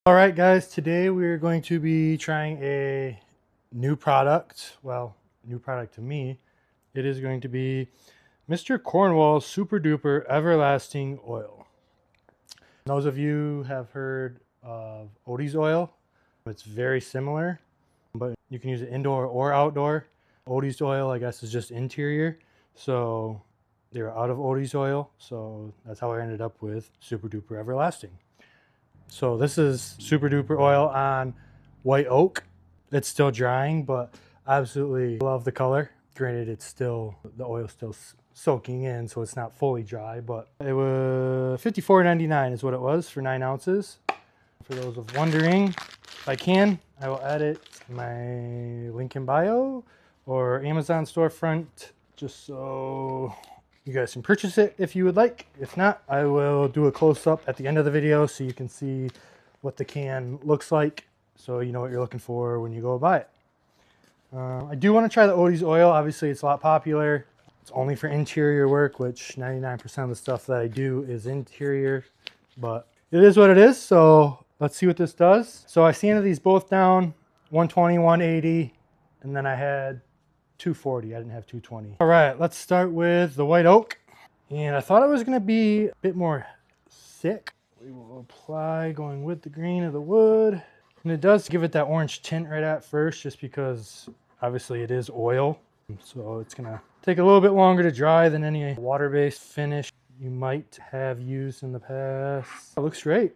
All right, guys, today we're going to be trying a new product. Well, new product to me. It is going to be Mr. Cornwall's Super Duper Everlasting Oil. Those of you have heard of Odie's oil. It's very similar, but you can use it indoor or outdoor. Odie's oil, I guess, is just interior. So they were out of Odie's oil. So that's how I ended up with Super Duper Everlasting. So this is Super Duper oil on white oak. It's still drying, but I absolutely love the color. Granted, the oil's still soaking in, so it's not fully dry, but it was $54.99 is what it was for 9 ounces. For those of wondering, if I can, I will add it in my link in bio or Amazon storefront, just so you guys can purchase it if you would like. If not, I will do a close-up at the end of the video so you can see what the can looks like, so you know what you're looking for when you go buy it. I do want to try the Odie's oil. Obviously, it's a lot popular. It's only for interior work, which 99% of the stuff that I do is interior, but it is what it is. So let's see what this does. So I sanded these both down, 120, 180, and then I had 240. I didn't have 220. All right, let's start with the white oak. And I thought it was going to be a bit more thick. We will apply going with the green of the wood. And it does give it that orange tint right at first, just because obviously it is oil. So it's going to take a little bit longer to dry than any water-based finish you might have used in the past. It looks great.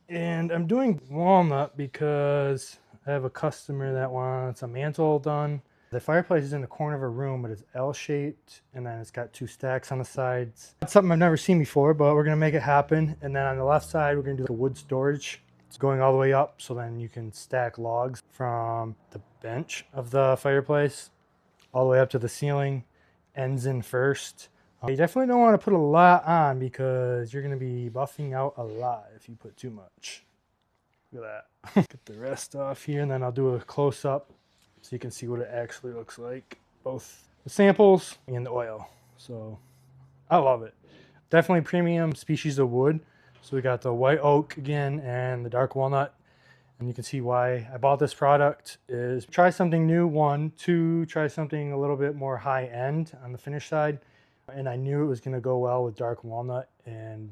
And I'm doing walnut because I have a customer that wants a mantle done. The fireplace is in the corner of a room, but it's L-shaped, and then it's got 2 stacks on the sides. That's something I've never seen before, but we're going to make it happen. And then on the left side, we're going to do the wood storage. It's going all the way up, so then you can stack logs from the bench of the fireplace all the way up to the ceiling, ends in first. You definitely don't want to put a lot on because you're going to be buffing out a lot if you put too much. Look at that. Get the rest off here, and then I'll do a close-up so you can see what it actually looks like, both the samples and the oil. So I love it. Definitely premium species of wood. So we got the white oak again and the dark walnut. And you can see why I bought this product is try something new, 1, 2, try something a little bit more high end on the finish side. And I knew it was going to go well with dark walnut. And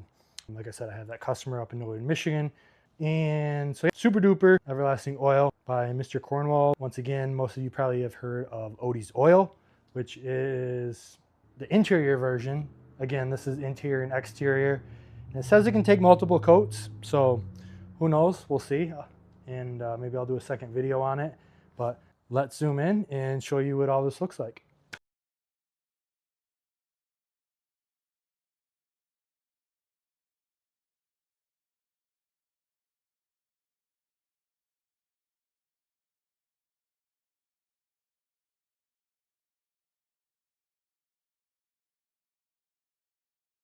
like I said, I have that customer up in northern Michigan. And so Super Duper Everlasting Oil by Mr. Cornwall. Once again, most of you probably have heard of Odie's oil, which is the interior version. Again, this is interior and exterior. And it says it can take multiple coats, so who knows? We'll see. And maybe I'll do a second video on it. But let's zoom in and show you what all this looks like.